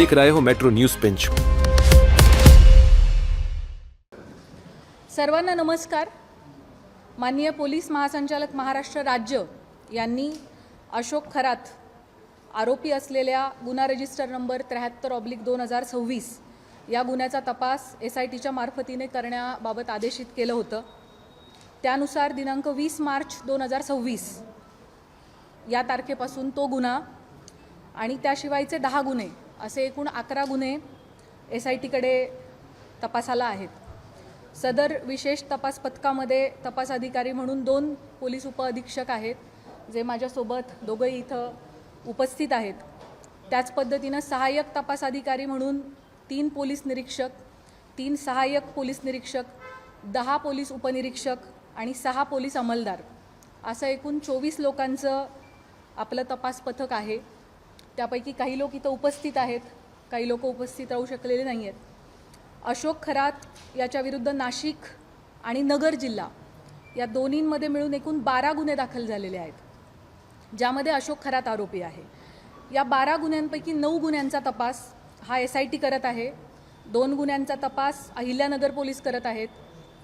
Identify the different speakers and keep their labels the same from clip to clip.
Speaker 1: देख रहे हो मेट्रो न्यूज पिंच।
Speaker 2: सर्वांना नमस्कार। माननीय पोलीस महासंचालक महाराष्ट्र राज्य यांनी अशोक खरात आरोपी असलेल्या गुन्हा रजिस्टर नंबर 73/2026 या गुन्ह्याचा तपास SITच्या मार्फतीने करण्याबाबत आदेशित केलं होतं। त्यानुसार दिनांक 20 मार्च 2026 या तारखेपासून तो गुन्हा आणि त्याशिवायचे 10 गुन्हे असे एकूण 11 गुन्हे SITकडे तपासाला आहेत। सदर विशेष तपास पथकामध्ये तपास अधिकारी म्हणून 2 पोलीस उपअधीक्षक आहेत, जे माझ्यासोबत दोघंही इथं उपस्थित आहेत। त्याच पद्धतीनं सहाय्यक तपास अधिकारी म्हणून 3 पोलीस निरीक्षक, 3 सहाय्यक पोलीस निरीक्षक, 10 पोलीस उपनिरीक्षक आणि 6 पोलीस अंमलदार असं एकूण 24 लोकांचं आपलं तपास पथक आहे। त्यापैकी काही लोक इथं उपस्थित आहेत, काही लोक उपस्थित राहू शकलेले नाही आहेत। अशोक खरात याच्या विरुद्ध नाशिक आणि नगर जिल्हा या दोन्हींमध्ये मिळून एकूण 12 गुन्हे दाखल झालेले आहेत, ज्यामध्ये अशोक खरात आरोपी आहे। या 12 गुन्ह्यांपैकी 9 गुन्ह्यांचा तपास हा SIT करत आहे, 2 गुन्ह्यांचा तपास अहिल्यानगर पोलीस करत आहेत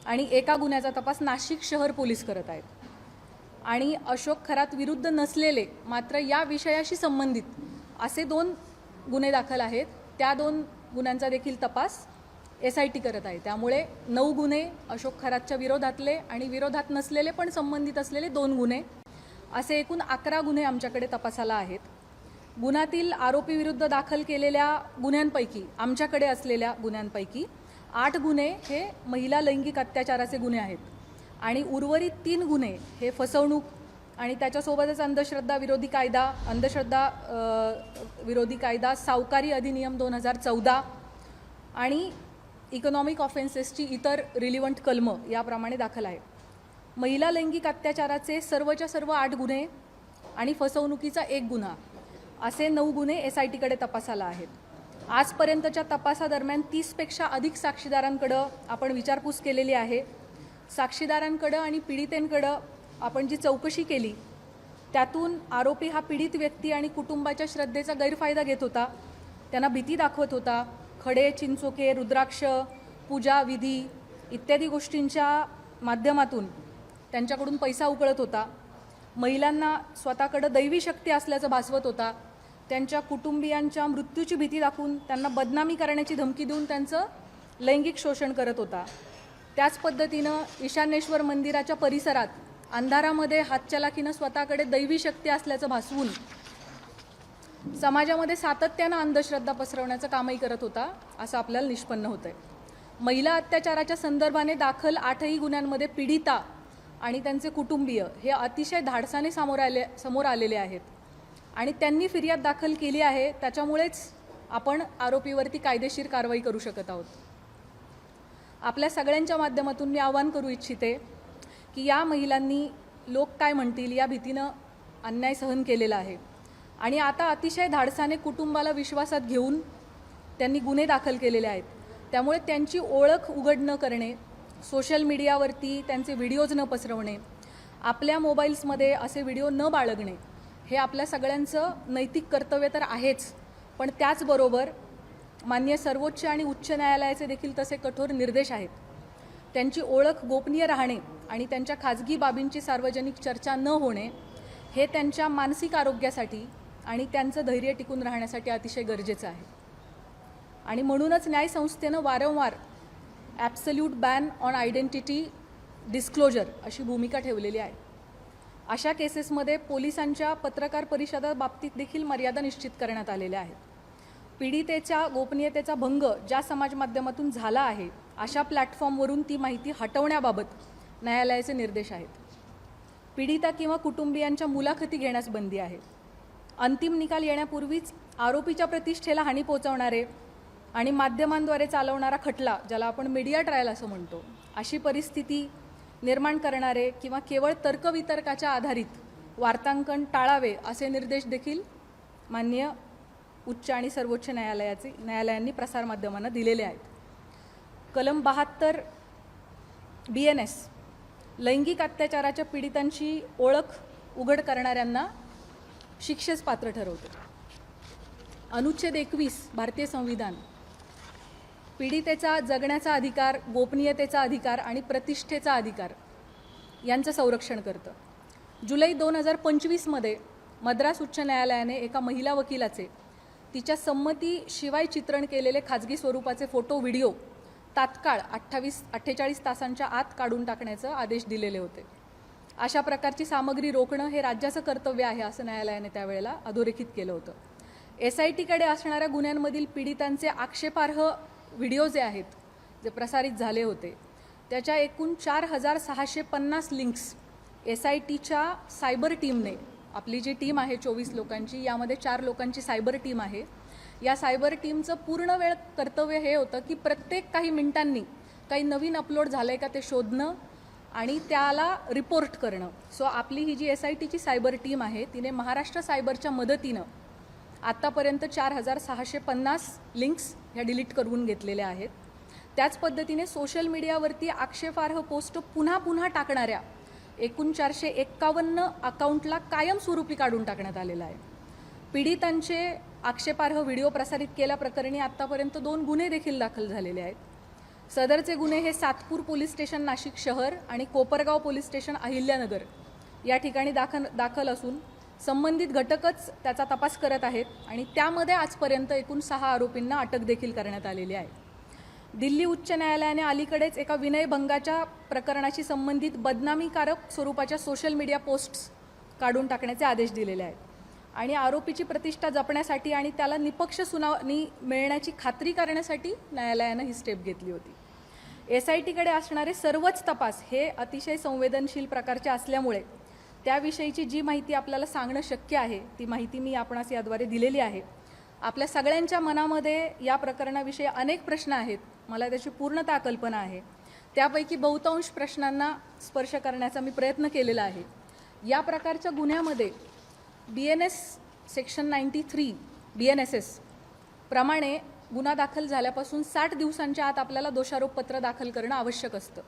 Speaker 2: आणि एका गुन्ह्याचा तपास नाशिक शहर पोलीस करत आहेत। आणि अशोक खरात विरुद्ध नसलेले मात्र या विषयाशी संबंधित असे 2 गुन्हे दाखल आहेत, त्या 2 गुन्ह्यांचा देखील तपास SIT करत आहे। त्यामुळे 9 गुन्हे अशोक खरातच्या विरोधातले आणि विरोधात नसलेले पण संबंधित असलेले 2 गुन्हे असे एकूण 11 गुन्हे आमच्याकडे तपासाला आहेत। गुन्ह्यातील आरोपी विरुद्ध दाखल केलेल्या गुन्ह्यांपैकी आमच्याकडे असलेल्या गुन्ह्यांपैकी 8 गुन्हे हे महिला लैंगिक अत्याचाराचे गुन्हे आहेत आणि उर्वरित 3 गुन्हे हे फसवणूक आणि त्याच्यासोबतच अंधश्रद्धा विरोधी कायदा, सावकारी अधिनियम 2014 आणि इकॉनॉमिक ऑफेन्सेसची इतर रिलिव्हंट कलमं याप्रमाणे दाखल आहे। महिला लैंगिक अत्याचाराचे सर्वच्या सर्व 8 गुन्हे आणि फसवणुकीचा 1 गुन्हा असे 9 गुन्हे SITकडे तपासाला आहेत। आजपर्यंतच्या तपासादरम्यान 30पेक्षा अधिक साक्षीदारांकडं आपण विचारपूस केलेली आहे। साक्षीदारांकडं आणि पीडितेंकडं आपण जी चौकशी केली त्यातून आरोपी हा पीडित व्यक्ती आणि कुटुंबाच्या श्रद्धेचा गैरफायदा घेत होता, त्यांना भीती दाखवत होता, खडे, चिंचोके, रुद्राक्ष, पूजा विधी इत्यादी गोष्टींच्या माध्यमातून त्यांच्याकडून पैसा उकळत होता, महिलांना स्वतःकडे दैवी शक्ती असल्याचं भासवत होता, त्यांच्या कुटुंबियांच्या मृत्यूची भीती दाखवून त्यांना बदनामी करण्याची धमकी देऊन त्यांचं लैंगिक शोषण करत होता। त्याच पद्धतीनं ईशान्येश्वर मंदिराच्या परिसरात अंधारामध्ये हातचलाखीनं स्वतःकडे दैवी शक्ती असल्याचं भासवून समाजामध्ये सातत्यानं अंधश्रद्धा पसरवण्याचं कामही करत होता, असं आपल्याला निष्पन्न होतंय। महिला अत्याचाराच्या संदर्भाने दाखल 8ही गुन्ह्यांमध्ये पीडिता आणि त्यांचे कुटुंबीय हे अतिशय धाडसाने समोर आलेले आहेत आणि त्यांनी फिर्याद दाखल केली आहे, त्याच्यामुळेच आपण आरोपीवरती कायदेशीर कारवाई करू शकत आहोत। आपल्या सगळ्यांच्या माध्यमातून मी आवाहन करू इच्छिते की या महिलांनी लोक काय म्हणतील या भीतीनं अन्याय सहन केलेला आहे आणि आता अतिशय धाडसाने कुटुंबाला विश्वासात घेऊन त्यांनी गुन्हे दाखल केलेले आहेत। त्यामुळे त्यांची ओळख उघड न करणे, सोशल मीडियावरती त्यांचे व्हिडिओज न पसरवणे, आपल्या मोबाईल्समध्ये असे व्हिडिओ न बाळगणे हे आपल्या सगळ्यांचं नैतिक कर्तव्य तर आहेच, पण त्याचबरोबर माननीय सर्वोच्च आणि उच्च न्यायालयाचे देखील तसे कठोर निर्देश आहेत। त्यांची ओळख गोपनीय राहणे आणि त्यांच्या खाजगी बाबींची सार्वजनिक चर्चा न होणे हे त्यांच्या मानसिक आरोग्यासाठी आणि त्यांचं धैर्य टिकून राहण्यासाठी अतिशय गरजेचं आहे। आणि म्हणूनच न्यायसंस्थेनं वारंवार absolute ban on identity disclosure अशी भूमिका ठेवलेली आहे। अशा केसेसमध्ये पोलिसांच्या पत्रकार परिषदा बाबतीत देखील मर्यादा निश्चित करण्यात आलेल्या आहेत। पीडितेच्या गोपनीयतेचा भंग ज्या समाज माध्यमातून झाला आहे अशा प्लॅटफॉर्मवरून ती माहिती हटवण्याबाबत न्यायालयाचे निर्देश आहेत। पीडिता किंवा कुटुंबियांच्या मुलाखती घेण्यास बंदी आहे। अंतिम निकाल येण्यापूर्वीच आरोपीच्या प्रतिष्ठेला हानी पोहोचवणारे आणि माध्यमांद्वारे चालवणारा खटला, ज्याला आपण मीडिया ट्रायल असं म्हणतो, अशी परिस्थिती निर्माण करणारे किंवा केवळ तर्कवितर्काच्या आधारित वार्तांकन टाळावे असे निर्देश देखील माननीय उच्च आणि सर्वोच्च न्यायालयांनी प्रसारमाध्यमांना दिलेले आहेत। कलम 72 BNS लैंगिक अत्याचाराच्या पीडितांची ओळख उघड करणाऱ्यांना शिक्षेस पात्र ठरवते। अनुच्छेद 21 भारतीय संविधान पीडितेचा जगण्याचा अधिकार, गोपनीयतेचा अधिकार आणि प्रतिष्ठेचा अधिकार यांचं संरक्षण करतं. जुलै 2025मध्ये मद्रास उच्च न्यायालयाने एका महिला वकिलाचे तिच्या संमतीशिवाय चित्रण केलेले खाजगी स्वरूपाचे फोटो व्हिडिओ तात्काळ 48 तासांच्या आत काढून टाकण्याचे आदेश दिलेले होते. अशा प्रकारची सामग्री रोखणं हे राज्याचं कर्तव्य आहे असं न्यायालयाने त्यावेळेला अधोरेखित केलं होतं. SITकडे असणाऱ्या गुन्ह्यांमधील पीडितांचे आक्षेपार्ह व्हिडिओ जे आहेत, जे प्रसारित झाले होते, त्याच्या एकूण 4650 लिंक्स SITच्या सायबर टीमने, आपली जी टीम आहे 24 लोकांची, यामध्ये 4 लोकांची सायबर टीम आहे, या सायबर टीमचं पूर्ण वेळ कर्तव्य हे होतं की प्रत्येक काही मिनिटांनी काही नवीन अपलोड झालं आहे का ते शोधणं आणि त्याला रिपोर्ट करणं. सो आपली ही जी SITची सायबर टीम आहे तिने महाराष्ट्र सायबरच्या मदतीनं आत्तापर्यंत 4650 लिंक्स ह्या डिलीट करून घेतलेल्या आहेत. त्याच पद्धतीने सोशल मीडियावरती आक्षेपार्ह पोस्ट पुन्हा पुन्हा टाकणाऱ्या एकूण 451 अकाउंटला कायमस्वरूपी काढून टाकण्यात आलेलं आहे. पीडितांचे आक्षेपार्ह व्हिडिओ प्रसारित केल्याप्रकरणी आत्तापर्यंत 2 गुन्हे देखील दाखल झालेले आहेत. सदरचे गुन्हे हे सातपूर पोलीस स्टेशन नाशिक शहर आणि कोपरगाव पोलीस स्टेशन अहिल्यानगर या ठिकाणी दाखल असून संबंधित घटकच त्याचा तपास करत आहेत आणि त्यामध्ये आजपर्यंत एकूण 6 आरोपींना अटक देखील करण्यात आलेली आहे. दिल्ली उच्च न्यायालयाने अलीकडेच एका विनयभंगाच्या प्रकरणाशी संबंधित बदनामीकारक स्वरूपाच्या सोशल मीडिया पोस्ट्स काढून टाकण्याचे आदेश दिलेले आहेत आणि आरोपीची प्रतिष्ठा जपण्यासाठी आणि त्याला निपक्ष सुनावणी मिळण्याची खात्री करण्यासाठी न्यायालयानं ही स्टेप घेतली होती. SITकडे असणारे सर्वच तपास हे अतिशय संवेदनशील प्रकारचे असल्यामुळे त्याविषयीची जी माहिती आपल्याला सांगणं शक्य आहे ती माहिती मी आपणास याद्वारे दिलेली आहे. आपल्या सगळ्यांच्या मनामध्ये या प्रकरणाविषयी अनेक प्रश्न आहेत, मला त्याची पूर्णतः कल्पना आहे. त्यापैकी बहुतांश प्रश्नांना स्पर्श करण्याचा मी प्रयत्न केलेला आहे. या प्रकारच्या गुन्ह्यामध्ये BNS सेक्शन 93 BNSS प्रमाणे गुन्हा दाखल झाल्यापासून 60 दिवसांच्या आत आपल्याला दोषारोपपत्र दाखल करणं आवश्यक असतं.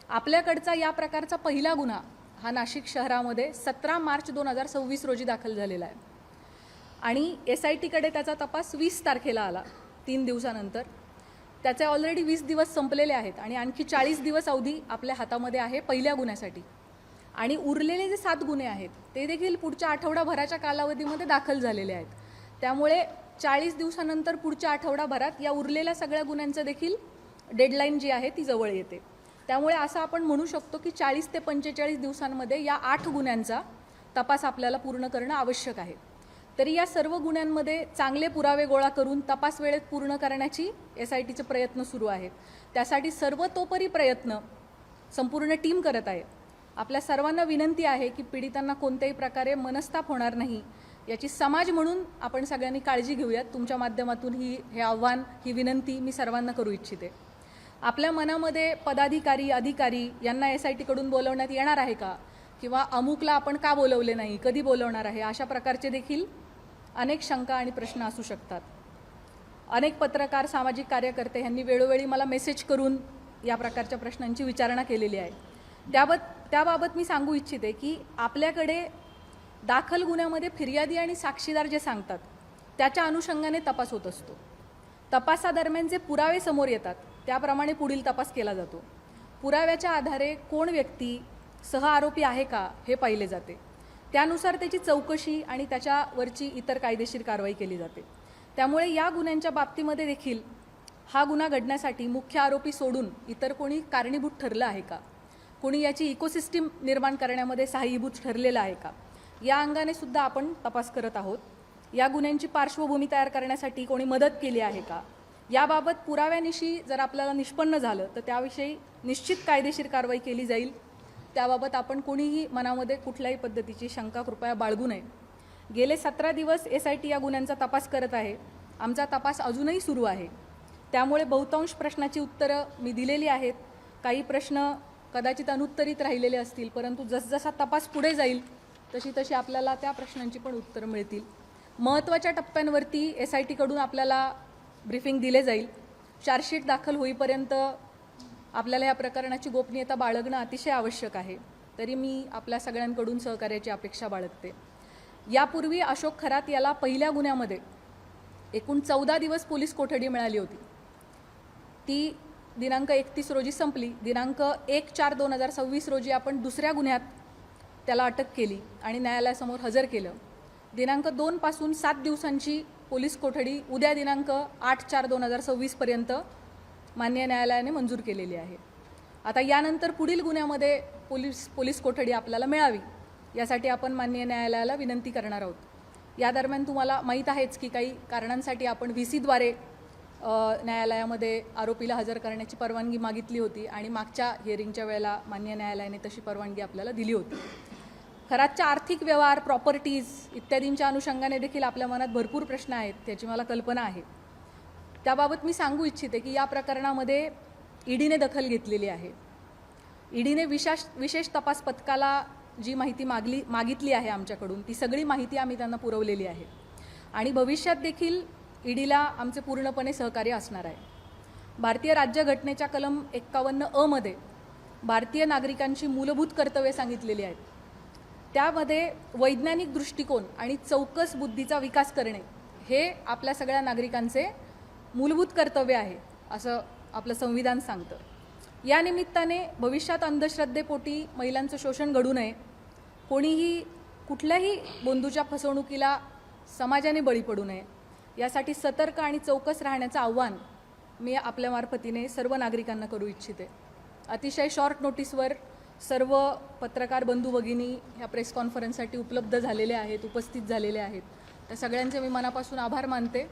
Speaker 2: आपल्याकडचा या प्रकारचा पहिला गुन्हा हा नाशिक शहरामध्ये 17 मार्च 2026 रोजी दाखल झालेला आहे आणि SITकडे त्याचा तपास 20 तारखेला आला, 3 दिवसानंतर. त्याचे ऑलरेडी 20 दिवस संपलेले आहेत आणि आणखी 40 दिवस अवधी आपल्या हातामध्ये आहे पहिल्या गुन्ह्यासाठी आणि उरलेले जे 7 गुन्हे आहेत ते देखील पुढच्या आठवडाभराच्या कालावधीमध्ये दाखल झालेले आहेत. त्यामुळे 40 दिवसानंतर पुढच्या आठवडाभरात या उरलेल्या सगळ्या गुन्ह्यांचं देखील डेडलाईन जी आहे ती जवळ येते. त्यामुळे असं आपण म्हणू शकतो की 40 ते 45 दिवसांमध्ये या 8 गुन्ह्यांचा तपास आपल्याला पूर्ण करणं आवश्यक आहे. तरी या सर्व गुन्ह्यांमध्ये चांगले पुरावे गोळा करून तपास वेळेत पूर्ण करण्याची SITचे प्रयत्न सुरू आहेत. त्यासाठी सर्वतोपरी प्रयत्न संपूर्ण टीम करत आहे. आपल्या सर्वांना विनंती आहे की पीडितांना कोणत्याही प्रकारे मनस्ताप होणार नाही याची समाज म्हणून आपण सगळ्यांनी काळजी घेऊयात. तुमच्या माध्यमातून हे आव्हान, ही विनंती मी सर्वांना करू इच्छिते. आपल्या मनामध्ये पदाधिकारी, अधिकारी यांना SITकडून बोलवण्यात येणार आहे का, किंवा अमुकला आपण का बोलवले नाही, कधी बोलवणार आहे, अशा प्रकारचे देखील अनेक शंका आणि प्रश्न असू शकतात. अनेक पत्रकार, सामाजिक कार्यकर्ते यांनी वेळोवेळी मला मेसेज करून या प्रकारच्या प्रश्नांची विचारणा केलेली आहे. त्याबाबत मी सांगू इच्छिते की आपल्याकडे दाखल गुन्ह्यामध्ये फिर्यादी आणि साक्षीदार जे सांगतात त्याच्या अनुषंगाने तपास होत असतो. तपासादरम्यान जे पुरावे समोर येतात त्याप्रमाणे पुढील तपास केला जातो. पुराव्याच्या आधारे कोण व्यक्ती सहआरोपी आहे का हे पाहिले जाते. त्यानुसार त्याची चौकशी आणि त्याच्यावरची इतर कायदेशीर कारवाई केली जाते. त्यामुळे या गुन्ह्यांच्या बाबतीमध्ये देखील हा गुन्हा घडण्यासाठी मुख्य आरोपी सोडून इतर कोणी कारणीभूत ठरलं आहे का, कोणी याची इकोसिस्टीम निर्माण करण्यामध्ये सहाय्यभूत ठरलेलं आहे का, या अंगाने सुद्धा आपण तपास करत आहोत. या गुन्ह्यांची पार्श्वभूमी तयार करण्यासाठी कोणी मदत केली आहे का, याबाबत पुराव्यानिशी जर आपल्याला निष्पन्न झालं तर त्याविषयी निश्चित कायदेशीर कारवाई केली जाईल. त्याबाबत आपण कोणीही मनामध्ये कुठल्याही पद्धतीची शंका कृपया बाळगू नये. गेले 17 दिवस SIT या गुन्ह्यांचा तपास करत आहे. आमचा तपास अजूनही सुरू आहे. त्यामुळे बहुतांश प्रश्नाची उत्तरं मी दिलेली आहेत. काही प्रश्न कदाचित अनुत्तरित राहिलेले असतील, परंतु जसजसा तपास पुढे जाईल तशी तशी आपल्याला त्या प्रश्नांची पण उत्तरं मिळतील. महत्त्वाच्या टप्प्यांवरती SITकडून आपल्याला ब्रीफिंग दिले जाईल. चार्जशीट दाखल होईपर्यंत आपल्याला या प्रकरणाची गोपनीयता बाळगणं अतिशय आवश्यक आहे. तरी मी आपल्या सगळ्यांकडून सहकार्याची अपेक्षा बाळगते. यापूर्वी अशोक खरात याला पहिल्या गुन्ह्यामध्ये एकूण 14 दिवस पोलीस कोठडी मिळाली होती. ती दिनांक 31 रोजी संपली. दिनांक 1/4/2026 रोजी आपण दुसऱ्या गुन्ह्यात त्याला अटक केली आणि न्यायालयासमोर हजर केलं. दिनांक 2 पासून 7 दिवसांची पोलीस कोठडी उद्या दिनांक 8/4/2026 पर्यंत माननीय न्यायालयाने मंजूर केलेली आहे. आता यानंतर पुढील गुन्ह्यामध्ये पोलीस कोठडी आपल्याला मिळावी यासाठी आपण माननीय न्यायालयाला विनंती करणार आहोत. या दरम्यान तुम्हाला माहीत आहेच की काही कारणांसाठी आपण VC द्वारे न्यायालयामध्ये आरोपीला हजर करण्याची परवानगी मागितली होती आणि मागच्या हिअरिंगच्या वेळेला माननीय न्यायालयाने तशी परवानगी आपल्याला दिली होती. खरातच्या आर्थिक व्यवहार, प्रॉपर्टीज इत्यादींच्या अनुषंगाने देखील आपल्या मनात भरपूर प्रश्न आहेत, त्याची मला कल्पना आहे. त्याबाबत मी सांगू इच्छिते की या प्रकरणामध्ये ईडीने दखल घेतलेली आहे. ईडीने विशेष तपास पथकाला जी माहिती मागितली आहे आमच्याकडून, ती सगळी माहिती आम्ही त्यांना पुरवलेली आहे आणि भविष्यात देखील ईडीला आमचे पूर्णपणे सहकार्य असणार आहे. भारतीय राज्यघटनेच्या कलम 51 मध्ये भारतीय नागरिकांची मूलभूत कर्तव्ये सांगितलेली आहेत. त्यामध्ये वैज्ञानिक दृष्टिकोन आणि चौकस बुद्धीचा विकास करणे हे आपल्या सगळ्या नागरिकांचे मूलभूत कर्तव्य आहे असं आपलं संविधान सांगतं. या निमित्ताने भविष्यात अंधश्रद्धेपोटी महिलांचं शोषण घडू नये, कोणीही कुठल्याही बंधूच्या फसवणुकीला समाजाने बळी पडू नये, यासाठी सतर्क आणि चौकस राहण्याचं आव्हान मी आपल्या मार्फतीने सर्व नागरिकांना करू इच्छिते. अतिशय शॉर्ट नोटीसवर सर्व पत्रकार बंधू भगिनी ह्या प्रेस कॉन्फरन्ससाठी उपलब्ध झालेले आहेत, उपस्थित झालेले आहेत. त्या सगळ्यांचे मी मनापासून आभार मानते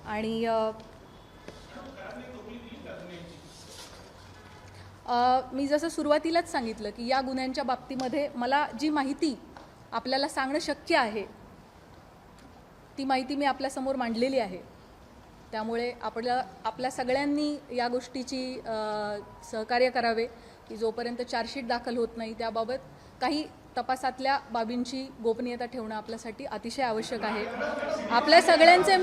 Speaker 2: आणि मी जसं सुरुवातीलाच सांगितलं की या गुन्ह्यांच्या बाबतीमध्ये मला जी माहिती आपल्याला सांगणं शक्य आहे ती माहिती मी आपल्यासमोर मांडलेली आहे. त्यामुळे आपल्या सगळ्यांनी या गोष्टीची सहकार्य करावे की जोपर्यंत चार्जशीट दाखल होत नाही त्याबाबत काही तपासातल्या बाबींची गोपनीयता ठेवणं आपल्यासाठी अतिशय आवश्यक आहे. आपल्या सगळ्यांचे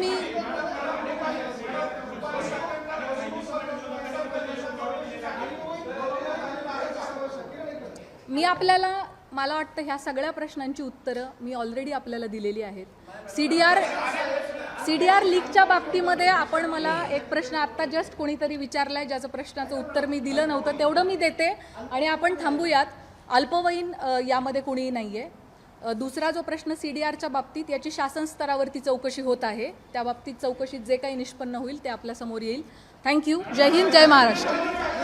Speaker 2: मला वाटतं ह्या सगळ्या प्रश्नांची उत्तरं मी ऑलरेडी आपल्याला दिलेली आहेत. सीडीआर लीकच्या बाबतीमध्ये आपण मला एक प्रश्न आत्ता जस्ट कोणीतरी विचारलाय ज्याचं प्रश्नाचं उत्तर मी दिलं नव्हतं, तेवढं मी देते आणि आपण थांबूयात. अल्पवयीन यामध्ये कोणीही नाही आहे. दुसरा जो प्रश्न सीडीआरच्या बाबतीत याची शासन स्तरावरती चौकशी होत आहे, त्या बाबतीत चौकशीत जे काही निष्पन्न होईल ते आपल्यासमोर येईल. थँक्यू. जय हिंद, जय महाराष्ट्र.